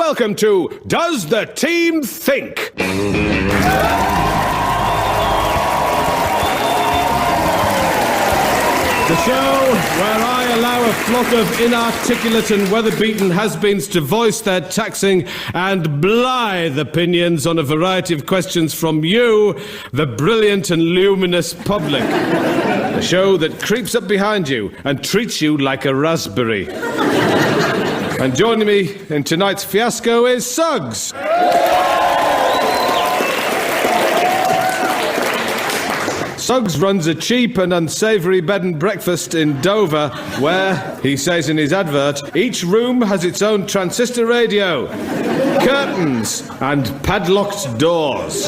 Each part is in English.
welcome to Does the Team Think? The show where I allow a flock of inarticulate and weather-beaten has-beens to voice their taxing and blithe opinions on a variety of questions from you, the brilliant and luminous public. A show that creeps up behind you and treats you like a raspberry. And joining me in tonight's fiasco is Suggs. Suggs runs a cheap and unsavoury bed and breakfast in Dover where, he says in his advert, each room has its own transistor radio, curtains and padlocked doors.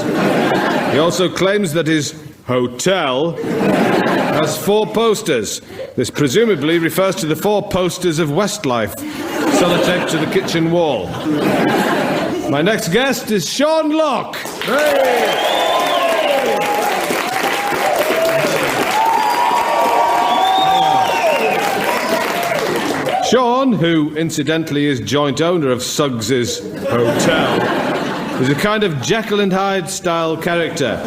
He also claims that his hotel has 4 posters. This presumably refers to the 4 posters of Westlife, sellotaped to the kitchen wall. My next guest is Sean Locke. Hey! Sean, who incidentally is joint owner of Suggs's hotel, is a kind of Jekyll and Hyde style character.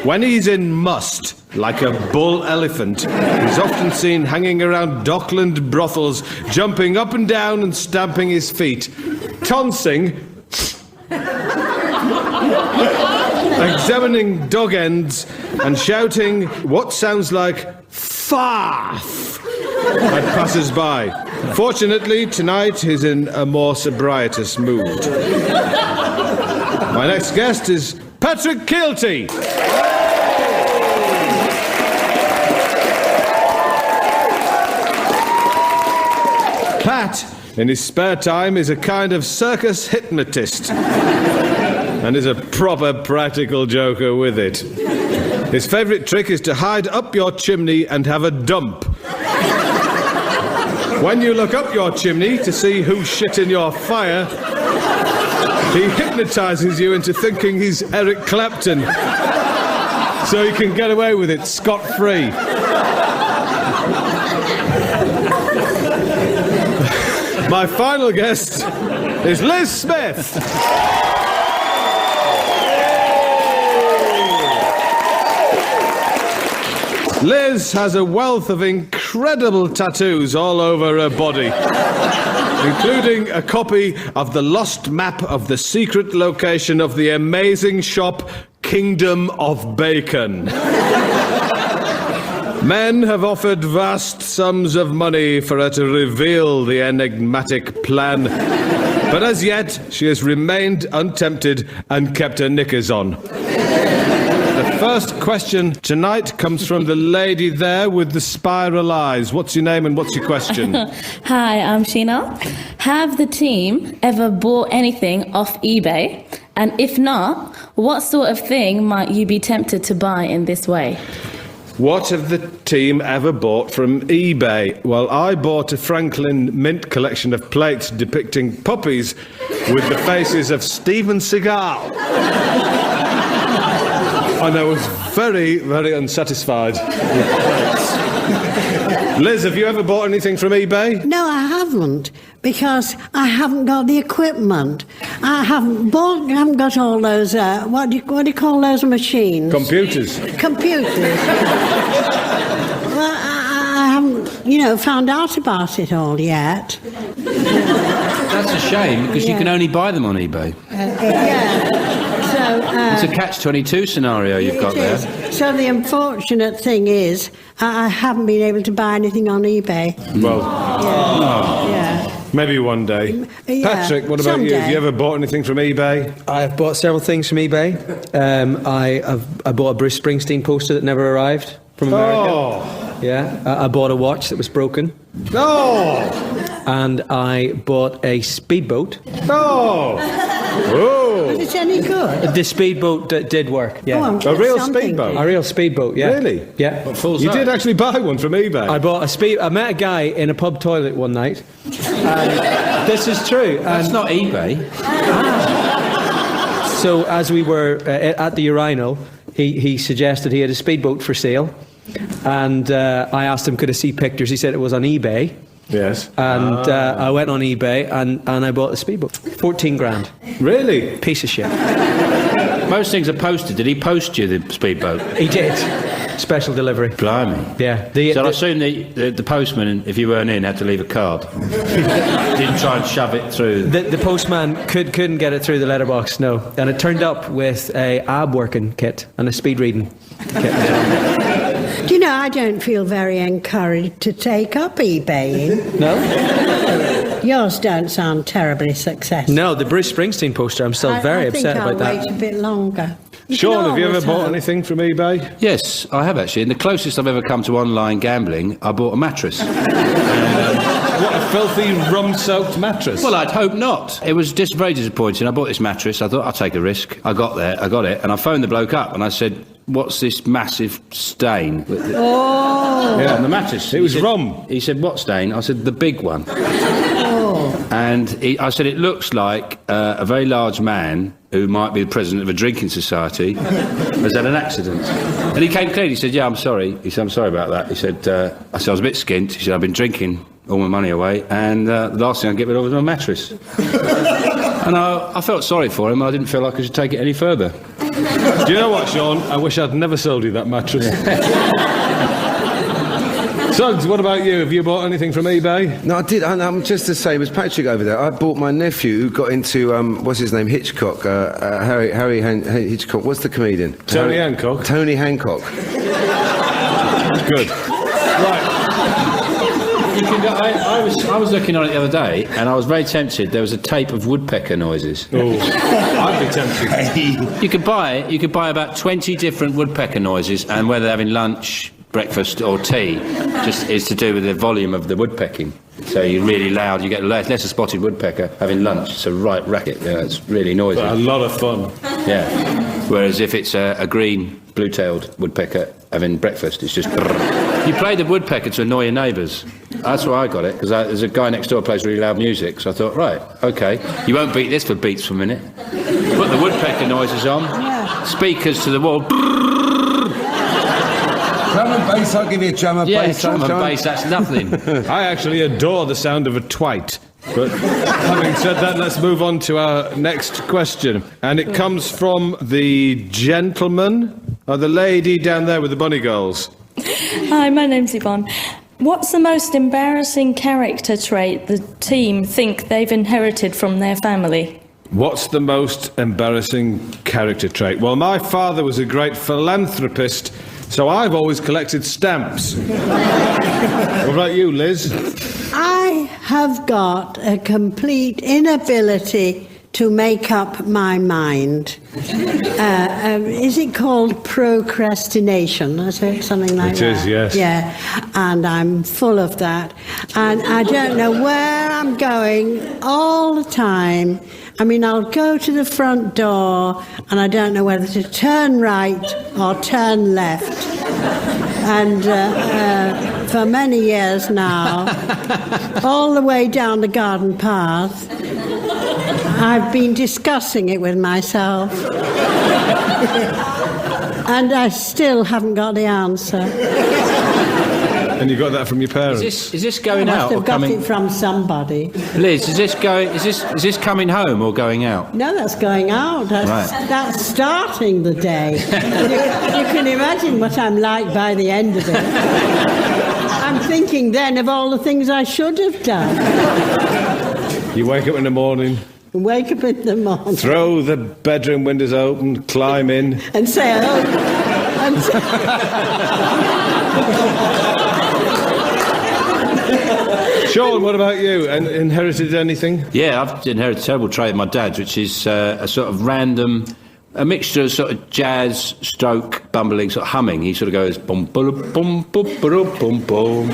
When he's in must, like a bull elephant, he's often seen hanging around Dockland brothels, jumping up and down and stamping his feet, tonsing, examining dog ends and shouting what sounds like "farf" at passers-by. Fortunately, tonight he's in a more sobrietous mood. My next guest is Patrick Kielty. Pat, in his spare time, is a kind of circus hypnotist and is a proper practical joker with it. His favourite trick is to hide up your chimney and have a dump. When you look up your chimney to see who shit in your fire, he hypnotises you into thinking he's Eric Clapton, so he can get away with it scot-free. My final guest is Liz Smith. Liz has a wealth of incredible tattoos all over her body, including a copy of the lost map of the secret location of the amazing shop Kingdom of Bacon. Men have offered vast sums of money for her to reveal the enigmatic plan, but as yet she has remained untempted and kept her knickers on. The first question tonight comes from the lady there with the spiral eyes. What's your name and what's your question? Hi, I'm Sheena. Have the team ever bought anything off eBay? And if not, what sort of thing might you be tempted to buy in this way? What have the team ever bought from eBay? Well, I bought a Franklin Mint collection of plates depicting puppies with the faces of Steven Seagal. And I was very, very unsatisfied with plates. Liz, have you ever bought anything from eBay? No, I haven't, because I haven't got the equipment. I haven't got all those, what do you call those machines? Computers. Computers. Well, I haven't, found out about it all yet. That's a shame, because you can only buy them on eBay. It's a catch-22 scenario you've got there. So the unfortunate thing is, I haven't been able to buy anything on eBay. Well, yeah. Maybe one day. Yeah, Patrick, what about you? Have you ever bought anything from eBay? I've bought several things from eBay. I bought a Bruce Springsteen poster that never arrived from America. Oh. Yeah. I bought a watch that was broken. Oh. And I bought a speedboat. Oh. Oh. Is it any good? The speedboat did work. Yeah. Oh, a real speedboat? A real speedboat, yeah. Really? Yeah. You did actually buy one from eBay? I bought I met a guy in a pub toilet one night. This is true. That's not eBay. So as we were at the urinal, he suggested he had a speedboat for sale. And I asked him, could I see pictures? He said it was on eBay. Yes. And I went on eBay and I bought the speedboat. 14 grand. Really? Piece of shit. Most things are posted. Did he post you the speedboat? He did. Special delivery. Blimey. Yeah. So I assume the postman, if you weren't in, had to leave a card. Didn't try and shove it through. The postman couldn't get it through the letterbox, no. And it turned up with a ab working kit and a speed reading kit. Do you know, I don't feel very encouraged to take up eBaying. No? Yours don't sound terribly successful. No, the Bruce Springsteen poster, I'm still very upset about that. I think I'll wait a bit longer. Sean, have you ever bought anything from eBay? Yes, I have actually. And the closest I've ever come to online gambling, I bought a mattress. What a filthy rum-soaked mattress. Well, I'd hope not. It was just very disappointing. I bought this mattress. I thought I'll take a risk. I got there, I got it, and I phoned the bloke up and I said, "What's this massive stain?" Yeah, On the mattress. It was He said- rum. He said, "What stain?" I said, "The big one." And I said, "It looks like a very large man who might be the president of a drinking society has had an accident." And he came clean. He said, "Yeah, I'm sorry." He said, "I'm sorry about that." He said, I said, "I was a bit skint." He said, "I've been drinking all my money away, and the last thing I get rid of is my mattress." And I felt sorry for him. I didn't feel like I should take it any further. Do you know what, Sean? I wish I'd never sold you that mattress. Suggs, what about you? Have you bought anything from eBay? No, I did. I'm just the same as Patrick over there. I bought my nephew who got into, what's his name, Hitchcock, Harry Hitchcock. What's the comedian? Tony Hancock. Tony Hancock. Good. Right. You can go, I was looking on it the other day, and I was very tempted. There was a tape of woodpecker noises. Oh, I'd be tempted. You could buy about 20 different woodpecker noises, and whether they're having lunch, breakfast or tea, just is to do with the volume of the woodpecking. So you're really loud, you get less a spotted woodpecker having lunch. It's a right racket. Yeah, it's really noisy. But a lot of fun. Yeah. Whereas if it's a green blue-tailed woodpecker having breakfast, it's just brrr. You play the woodpecker to annoy your neighbours. That's why I got it, because there's a guy next door who plays really loud music, so I thought, right, OK, you won't beat this for beats per minute. Put the woodpecker noises on, speakers to the wall. Drum and bass, I'll give you a drum and bass. Drum and bass, that's nothing. I actually adore the sound of a twite. But having said that, let's move on to our next question. And it comes from the gentleman, or the lady down there with the bunny girls. Hi, my name's Yvonne. What's the most embarrassing character trait the team think they've inherited from their family? What's the most embarrassing character trait? Well, my father was a great philanthropist, so I've always collected stamps. What about you, Liz? I have got a complete inability to make up my mind. Is it called procrastination? Is it something like that? It is, yes. Yeah, and I'm full of that. And I don't know where I'm going all the time. I mean, I'll go to the front door and I don't know whether to turn right or turn left. And for many years now, all the way down the garden path, I've been discussing it with myself. And I still haven't got the answer. And you got that from your parents? Is this going I out must or have got coming? it from somebody. Liz, is this coming home or going out? No, that's going out. That's starting the day. You can imagine what I'm like by the end of it. I'm thinking then of all the things I should have done. You wake up in the morning, Wake up in the morning throw the bedroom windows open, climb in. and say, oh, and Sean, what about you? Inherited anything? Yeah, I've inherited a terrible trait of my dad's, which is a sort of random, a mixture of sort of jazz, stroke, bumbling, sort of humming. He sort of goes bum bum bum bum bum bum bum.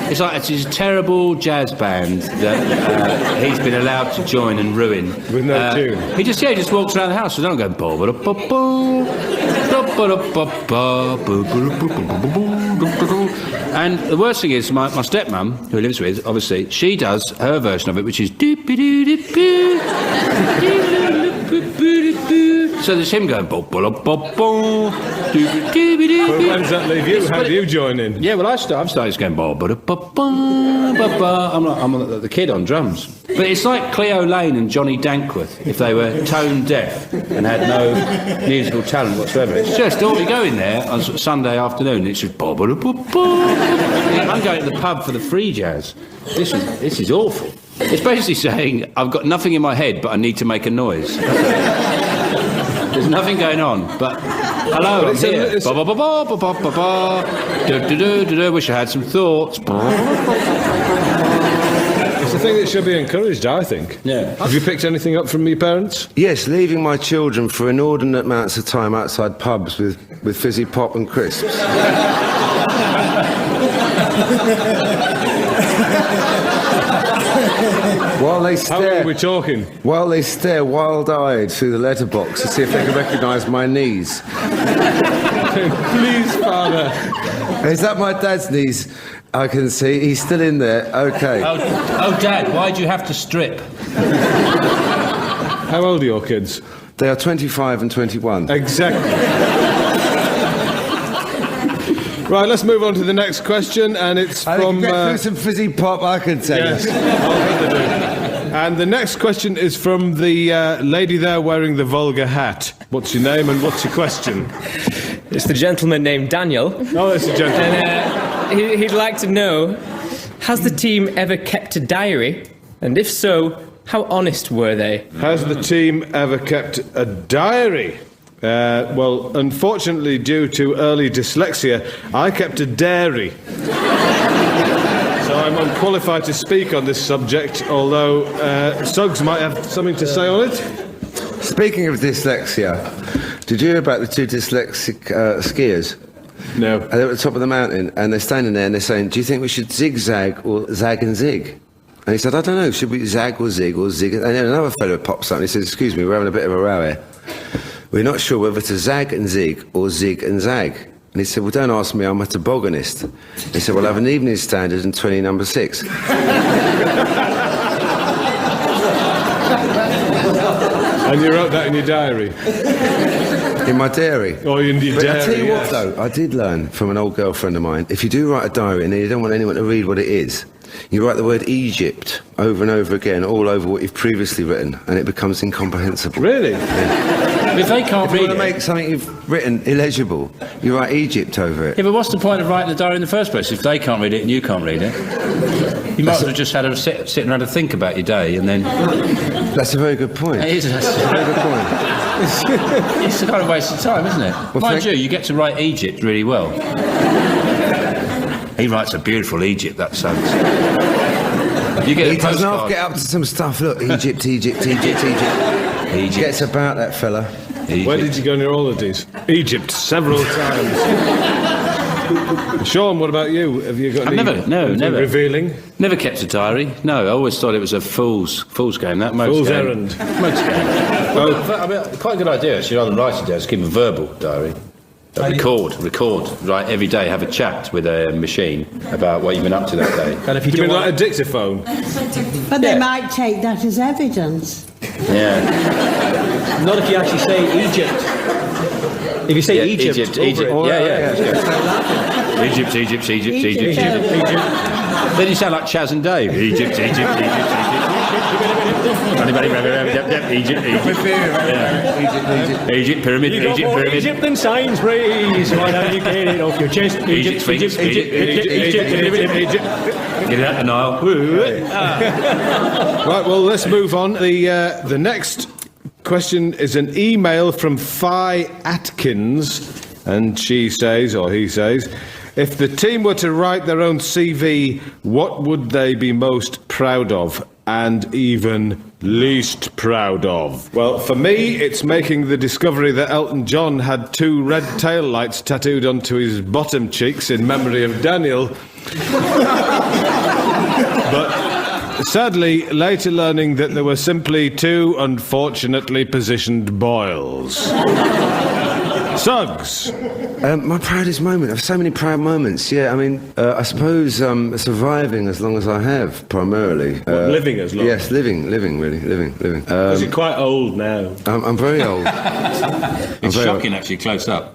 It's like it's his terrible jazz band that he's been allowed to join and ruin. With no tune? He just walks around the house and don't go and the worst thing is my stepmum, who he lives with, obviously, she does her version of it, which is So there's him going, bob, bob, bob, bob, But where does that leave you? How do you join in? Yeah, well, I'm starting going, bob, bob, bob, bob, bob. I'm the kid on drums. But it's like Cleo Lane and Johnny Dankworth if they were tone deaf and had no musical talent whatsoever. It's just all you go in there on Sunday afternoon and it's just bob, bob, bob, bob. I'm going to the pub for the free jazz. This is awful. It's basically saying, I've got nothing in my head, but I need to make a noise. There's nothing going on, but hello, I'm here. Ba ba ba ba ba ba ba ba. Do do do do do. Wish I had some thoughts. It's a thing that should be encouraged, I think. Yeah. Have you picked anything up from your parents? Yes, leaving my children for inordinate amounts of time outside pubs with fizzy pop and crisps. While they How long are we talking? While they stare wild-eyed through the letterbox to see if they can recognise my knees. Please, Father. Is that my dad's knees? I can see. He's still in there. OK. Oh, Dad, why'd you have to strip? How old are your kids? They are 25 and 21. Exactly. Right, let's move on to the next question, and it's I from... can get through some fizzy pop, I can tell Yes, you. I'll do. And the next question is from the lady there wearing the vulgar hat. What's your name and what's your question? It's the gentleman named Daniel. Oh, it's a gentleman. And he'd like to know, has the team ever kept a diary? And if so, how honest were they? Has the team ever kept a diary? Well, unfortunately, due to early dyslexia, I kept a dairy. So I'm unqualified to speak on this subject, although Suggs might have something to say on it. Speaking of dyslexia, did you hear about the two dyslexic skiers? No. They're at the top of the mountain, and they're standing there, and they're saying, do you think we should zigzag or zag and zig? And he said, I don't know, should we zag or zig or zig? And then another fellow pops up, and he says, excuse me, we're having a bit of a row here. We're not sure whether to zag and zig or zig and zag. And he said, well, don't ask me, I'm a tobogganist. He said, well, I have an evening standard and 20 number 6. And you wrote that in your diary? In my diary. Or in your But diary, I tell you yes. what, though, I did learn from an old girlfriend of mine, if you do write a diary and you don't want anyone to read what it is, you write the word Egypt over and over again, all over what you've previously written, and it becomes incomprehensible. Really? If they can't If you read want to it... make something you've written illegible, you write Egypt over it. Yeah, but what's the point of writing the diary in the first place if they can't read it and you can't read it? You might as well just had a sit and had a think about your day and then... That's a very good point. It is, That's a very good point. it's a kind of waste of time, isn't it? Mind you, you get to write Egypt really well. He writes a beautiful Egypt, that Suggs. You get He a does not postcard. get up to some stuff. Look, Egypt, Egypt, Egypt, Egypt. He gets about that fella. Egypt. Where did you go on your holidays? Egypt, several times. Sean, what about you? Have you got anything never. revealing? Never kept a diary. No, I always thought it was a fool's game. That most Fool's game. errand. Most game. Well, I mean, quite a good idea actually. Rather than write it down, just keep a verbal diary. Record. Right, every day have a chat with a machine about what you've been up to that day. And if You mean like a dictaphone? But they might take that as evidence. Yeah. Not if you actually say Egypt. If you say Egypt, Egypt. over it. Yeah. Egypt. Then you sound like Chaz and Dave. Egypt. Egypt, pyramid, You got more Egypt than Sainsbury's. Why don't you get it off your chest? Egypt. Get it out the Nile. Right, well, let's move on. The next question is an email from Phi Atkins, and she says, or he says, if the team were to write their own CV, what would they be most proud of and even least proud of? Well, for me, it's making the discovery that Elton John had 2 red tail lights tattooed onto his bottom cheeks in memory of Daniel. But sadly, later learning that there were simply 2 unfortunately positioned boils. Suggs. My proudest moment. I have so many proud moments. Yeah, I mean, I suppose surviving as long as I have, primarily. Living as long? Yes, living, really, living. Because you're quite old now. I'm very old. It's shocking, actually, close up.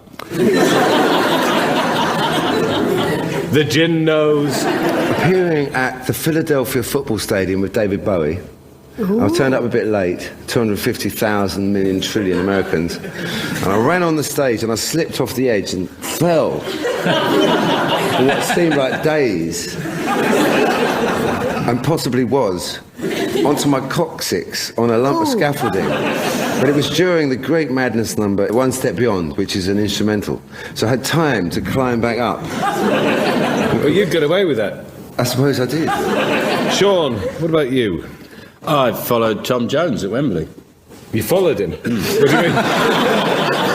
The gin nose. Appearing at the Philadelphia football stadium with David Bowie. I turned up a bit late, 250,000 million trillion Americans, and I ran on the stage and I slipped off the edge and fell for what seemed like days, and possibly was, onto my coccyx on a lump of scaffolding. But it was during the Great Madness number, One Step Beyond, which is an instrumental. So I had time to climb back up. Well, you got away with that. I suppose I did. Sean, what about you? I followed Tom Jones at Wembley. You followed him? What do you mean?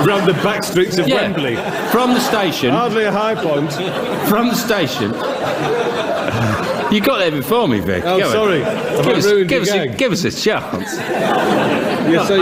Round the back streets of Wembley? From the station. Hardly a high point. From the station. You got there before me, Vic. Oh, sorry. Give us a chance. Yeah, so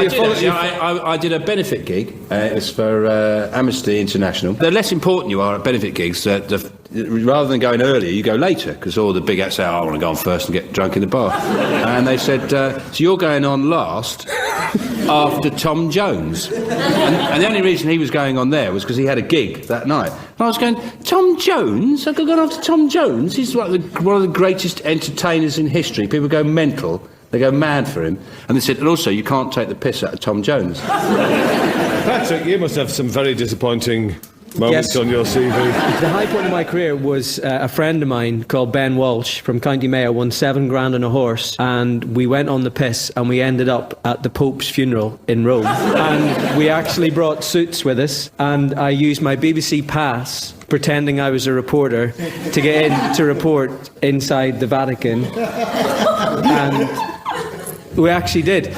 I did a benefit gig. It was for Amnesty International. The less important you are at benefit gigs, rather than going earlier, you go later, because all the big acts say, I want to go on first and get drunk in the bar. And they said, so you're going on last after Tom Jones. And the only reason he was going on there was because he had a gig that night. And I was going, Tom Jones? I could go after Tom Jones? He's like one of the greatest entertainers in history. People go mental. They go mad for him. And they said, and also, you can't take the piss out of Tom Jones. Patrick, you must have some very disappointing moments on your CV. The high point of my career was a friend of mine called Ben Walsh from County Mayo won £7,000 on a horse, and we went on the piss and we ended up at the Pope's funeral in Rome. And we actually brought suits with us, and I used my BBC pass, pretending I was a reporter, to get in to report inside the Vatican. And we actually did.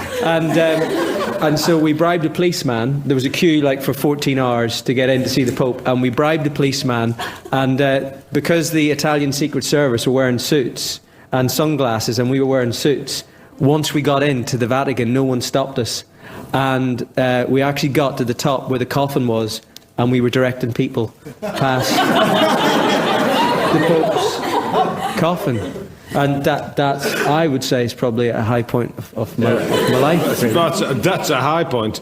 And so we bribed a policeman. There was a queue for 14 hours to get in to see the Pope, and we bribed a policeman. And because the Italian Secret Service were wearing suits and sunglasses, and we were wearing suits, once we got into the Vatican, no one stopped us. And we actually got to the top where the coffin was, and we were directing people past the Pope's coffin. And that's, I would say, is probably a high point of my life. That's a high point.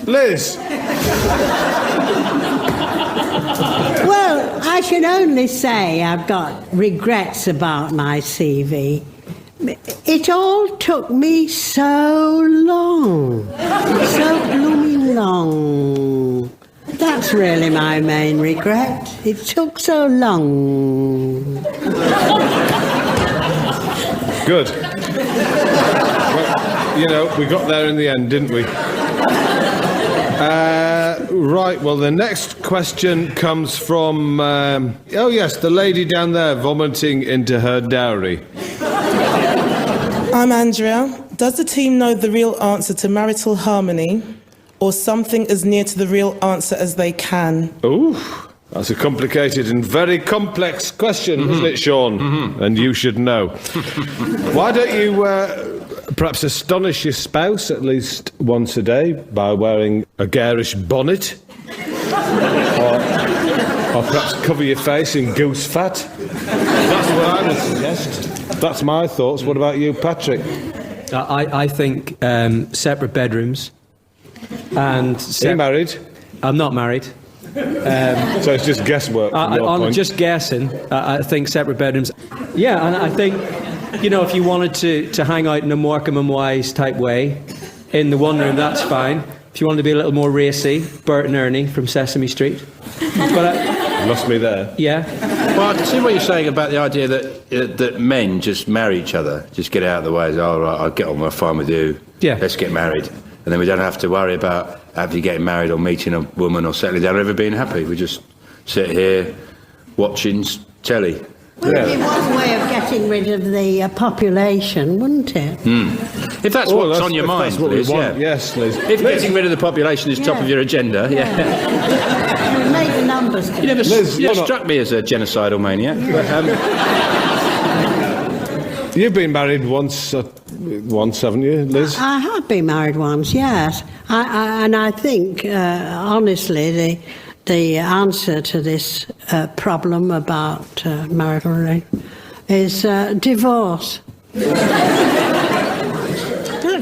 Liz! Well, I can only say I've got regrets about my CV. It all took me so long. So blooming long. That's really my main regret. It took so long. Good. Well, we got there in the end, didn't we? Right, well, the next question comes from, the lady down there vomiting into her dowry. I'm Andrea. Does the team know the real answer to marital harmony, or something as near to the real answer as they can? Ooh, that's a complicated and very complex question, isn't it, Sean? Mm-hmm. And you should know. Why don't you perhaps astonish your spouse at least once a day by wearing a garish bonnet? Or perhaps cover your face in goose fat? That's what I would suggest. That's my thoughts. What about you, Patrick? I think separate bedrooms. And Are you married? I'm not married. So it's just guesswork. I'm just guessing. I think separate bedrooms. Yeah, and I think, if you wanted to hang out in a Morecambe and Wise type way in the one room, that's fine. If you wanted to be a little more racy, Bert and Ernie from Sesame Street. But lost me there. Yeah. Well, I can see what you're saying about the idea that men just marry each other, just get out of the way. Oh, right, I'll get on, we're fine with you. Yeah. Let's get married. And then we don't have to worry about after getting married or meeting a woman or settling down or ever being happy. We just sit here watching telly. Well, it'd be one way of getting rid of the population, wouldn't it? If that's what's on your mind, that's what Liz, we want. Yes, Liz. If getting rid of the population is top of your agenda, We make the numbers. You never struck me as a genocidal maniac. But, You've been married once, haven't you, Liz? I have been married once, yes. And I think, honestly, the answer to this problem about marital relationship is divorce. That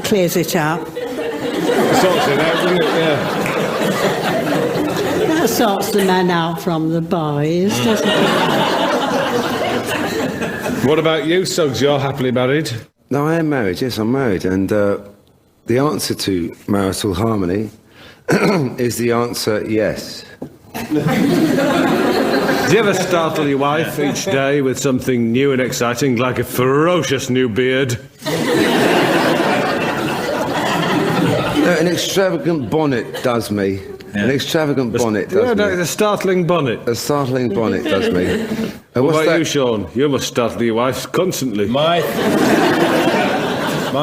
clears it up. Sorts it out, doesn't it? Yeah. That sorts the men out from the boys, doesn't it? What about you, Suggs? You're happily married. No, I am married. Yes, I'm married. And the answer to marital harmony is the answer yes. Do you ever startle your wife each day with something new and exciting, like a ferocious new beard? No, an extravagant bonnet does me. Yeah. An extravagant bonnet does me. A startling bonnet. A startling bonnet does me. What about you, Sean? You must startle your wife constantly. My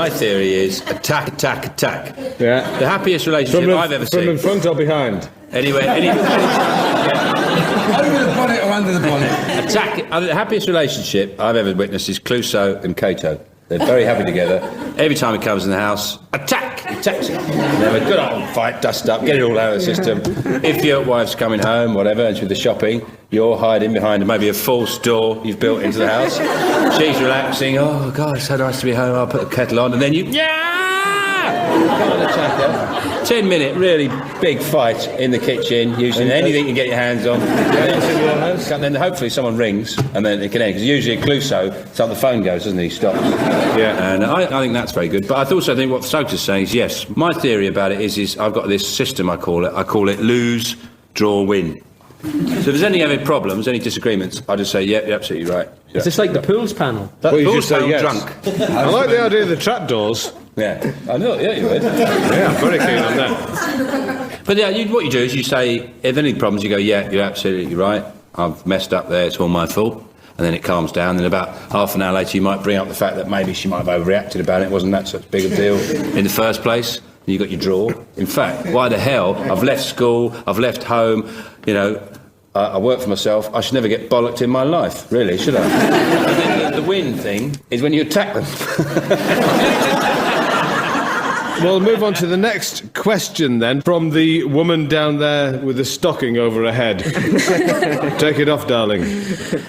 theory is attack, attack, attack. Yeah. The happiest relationship I've ever seen. From in front or behind? Anyway, over the bonnet or under the bonnet? Attack. The happiest relationship I've ever witnessed is Clouseau and Cato. They're very happy together. Every time he comes in the house, attack! He attacks it. They have a good old fight, dust up, get it all out of the system. If your wife's coming home, whatever, and she's with the shopping, you're hiding behind maybe a false door you've built into the house. She's relaxing. Oh, God, it's so nice to be home. I'll put the kettle on. And then you... Come on, attack her. 10-minute, really big fight in the kitchen, using anything you can get your hands on. And then hopefully someone rings, and then it can end. Because usually at Clouseau, it's like the phone goes, doesn't he? Stops. Yeah. And I think that's very good. But I also think what Suggs is saying is, yes, my theory about it is I've got this system, I call it lose, draw, win. So if there's any other problems, any disagreements, I just say, yeah, you're absolutely right. Yeah. Is this like the pools panel? Well, you Pool's just say yes. drunk. I like the idea of the trapdoors. Yeah, I know, yeah, you would. Yeah, I'm very keen on that. But yeah, what you do is you say, if there are any problems, you go, yeah, you're absolutely right. I've messed up there, it's all my fault. And then it calms down. Then about half an hour later, you might bring up the fact that maybe she might have overreacted about it. It wasn't that such a big a deal in the first place. And you got your draw. In fact, why the hell? I've left school, I've left home, you know, I work for myself. I should never get bollocked in my life, really, should I? And then the win thing is when you attack them. We'll move on to the next question then, from the woman down there with the stocking over her head. Take it off, darling.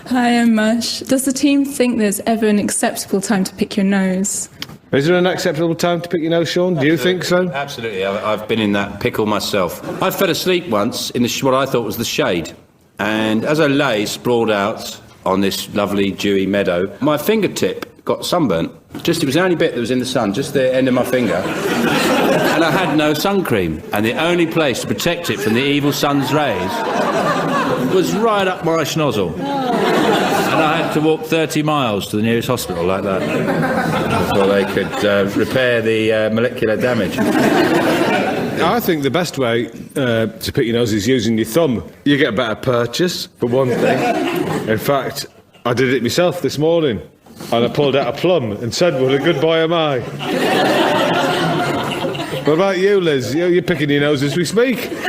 Hi, I'm Mush. Does the team think there's ever an acceptable time to pick your nose? Is there an acceptable time to pick your nose, Sean? Do you think so? Absolutely. I've been in that pickle myself. I fell asleep once in what I thought was the shade. And as I lay sprawled out on this lovely dewy meadow, my fingertip got sunburnt. It was the only bit that was in the sun, just the end of my finger. And I had no sun cream. And the only place to protect it from the evil sun's rays was right up my schnozzle. And I had to walk 30 miles to the nearest hospital like that before they could repair the molecular damage. I think the best way to pick your nose is using your thumb. You get a better purchase, for one thing. In fact, I did it myself this morning. And I pulled out a plum and said, what a good boy am I. What about you, Liz? You're picking your nose as we speak. Yeah,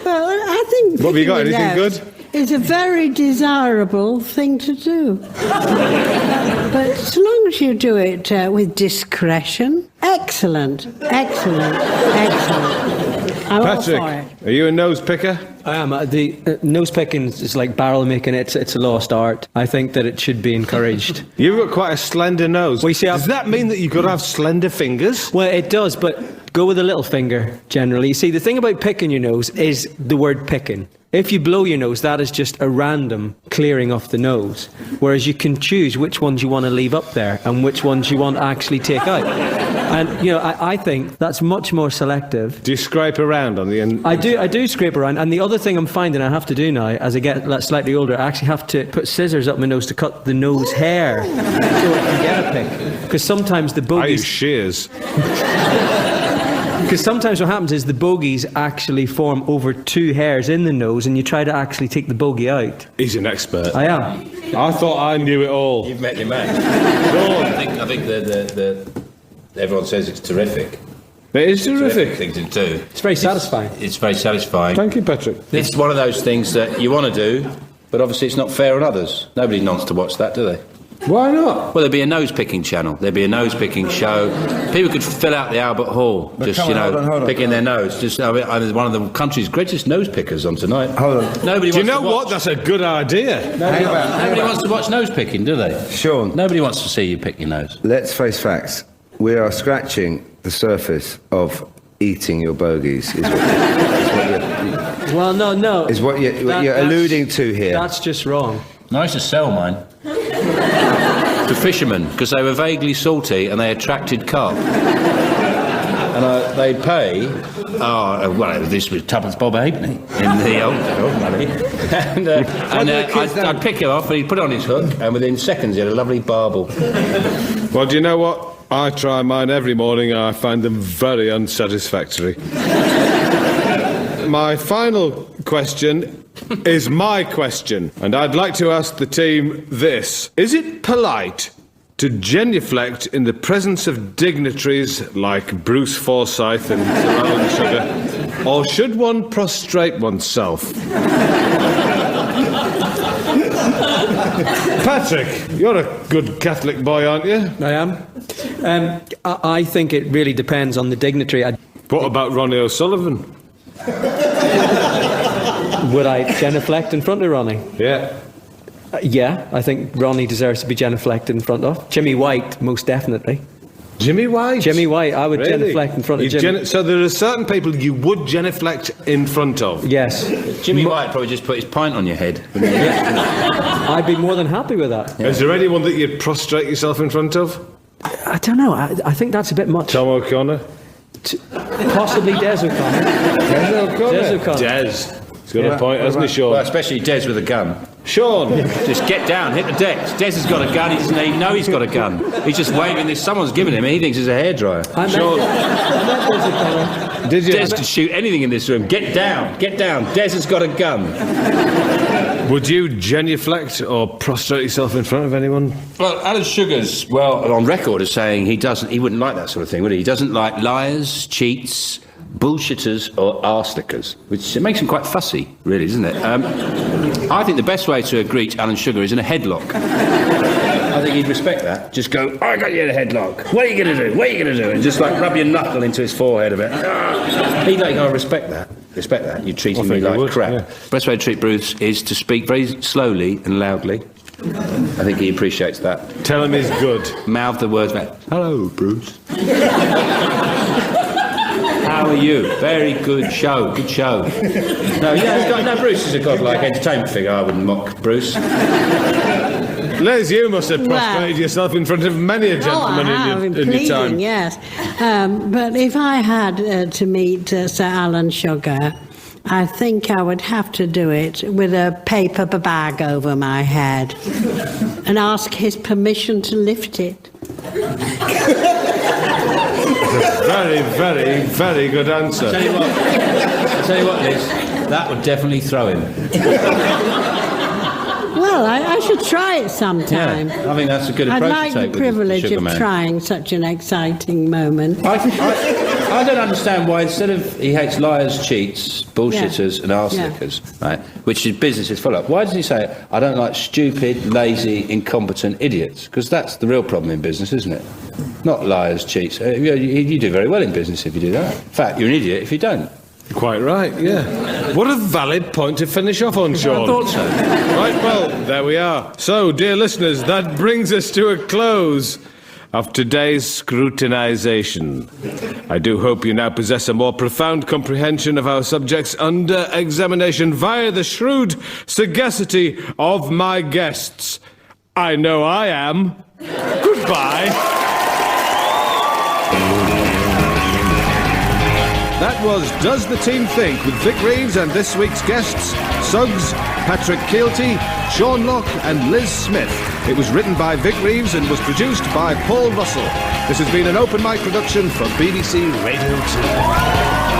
well, I think... What have you got, anything good? It's a very desirable thing to do. But as long as you do it with discretion, excellent. I'm Patrick, all for it. are you a nose picker? I am. The nose picking is like barrel making. It's a lost art. I think that it should be encouraged. You've got quite a slender nose. Well, you see, does that mean that you've got to have slender fingers? Well, it does, but go with a little finger, generally. You see, the thing about picking your nose is the word picking. If you blow your nose, that is just a random clearing off the nose. Whereas you can choose which ones you want to leave up there and which ones you want to actually take out. And, you know, I think that's much more selective. Do you scrape around on the end? I do scrape around. And the other thing I'm finding I have to do now, as I get slightly older, I actually have to put scissors up my nose to cut the nose hair so I can get a pick. Because sometimes the bogies... I use shears. Because sometimes what happens is the bogies actually form over two hairs in the nose and you try to actually take the bogey out. He's an expert. I am. I thought I knew it all. You've met your man. I think everyone says it's terrific. It is terrific. Thing to do. It's very satisfying. It's very satisfying. Thank you, Patrick. It's one of those things that you want to do, but obviously it's not fair on others. Nobody wants to watch that, do they? Why not? Well, there'd be a nose-picking channel. There'd be a nose-picking show. People could fill out the Albert Hall, just, hold on. picking their nose. Just, I mean, one of the country's greatest nose pickers on tonight. Hold on. Nobody Do you wants know to watch. what? That's a good idea. Nobody wants to watch nose picking, do they? Sean, Nobody wants to see you pick your nose. let's face facts. We are scratching the surface of eating your bogies. Well, no. Is what you're That's- alluding to here. That's just wrong. I used to sell mine to fishermen because they were vaguely salty and they attracted carp. And they'd pay. This was tuppence bob a halfpenny in the old money. And I'd pick it off and he'd put it on his hook, and within seconds he had a lovely barbel. Well, do you know what? I try mine every morning and I find them very unsatisfactory. My final question is my question, and I'd like to ask the team this. Is it polite to genuflect in the presence of dignitaries like Bruce Forsyth and Sir Alan Sugar, or should one prostrate oneself? Patrick, you're a good Catholic boy, aren't you? I am. I think it really depends on the dignitary. What about Ronnie O'Sullivan? Would I genuflect in front of Ronnie? Yeah. Yeah, I think Ronnie deserves to be genuflected in front of. Jimmy White, most definitely. Jimmy White? Jimmy White, I would Really? genuflect in front of You Jimmy. so there are certain people you would genuflect in front of? Yes. Jimmy White probably just put his pint on your head. I'd be more than happy with that. Is there anyone that you'd prostrate yourself in front of? I don't know. I think that's a bit much. Tom O'Connor? Possibly Des O'Connor. Des O'Connor? Des O'Connor. Des. He's got a point, hasn't he, Sean? Well, especially Des with a gun. Sean! Just get down, hit the deck. Des has got a gun, he doesn't even know he's got a gun. He's just waving this, someone's giving him, he thinks it's a hairdryer. I met Des O'Connor. Did you? Des could shoot anything in this room. Get down. Des has got a gun. Would you genuflect or prostrate yourself in front of anyone? Well, Alan Sugar's, on record as saying he wouldn't like that sort of thing, would he? He doesn't like liars, cheats, bullshitters or arse-lickers, which makes him quite fussy, really, doesn't it? I think the best way to greet Alan Sugar is in a headlock. I think he'd respect that. Just go, I got you in a headlock. What are you going to do? What are you going to do? And just like rub your knuckle into his forehead a bit. He'd like, I respect that. Respect that. You're treating me like crap. Yeah. Best way to treat Bruce is to speak very slowly and loudly. I think he appreciates that. Tell him he's good. Mouth the words back. Hello, Bruce. How are you? Very good show. Good show. No, Bruce is a godlike entertainment figure. I wouldn't mock Bruce. Liz, you must have prostrated yourself in front of many a gentleman in your time. Yes. But if I had to meet Sir Alan Sugar, I think I would have to do it with a paper bag over my head and ask his permission to lift it. Very, very, very good answer. I'll tell you what, Liz, that would definitely throw him. Well, I should try it sometime. Yeah, I think that's a good approach I'd like to take the with privilege Sugar of Man. trying such an exciting moment. I don't understand why instead of he hates liars, cheats, bullshitters and arse-lickers, right, which is business is full of, why doesn't he say, I don't like stupid, lazy, incompetent idiots? Because that's the real problem in business, isn't it? Not liars, cheats. You do very well in business if you do that. In fact, you're an idiot if you don't. Quite right, yeah. What a valid point to finish off on, Sean. I thought so. Right, well, there we are. So, dear listeners, that brings us to a close of today's scrutinisation. I do hope you now possess a more profound comprehension of our subjects under examination via the shrewd sagacity of my guests. I know I am. Goodbye. That was Does the Team Think with Vic Reeves and this week's guests, Suggs, Patrick Kielty, Sean Locke and Liz Smith. It was written by Vic Reeves and was produced by Paul Russell. This has been an open mic production for BBC Radio 2.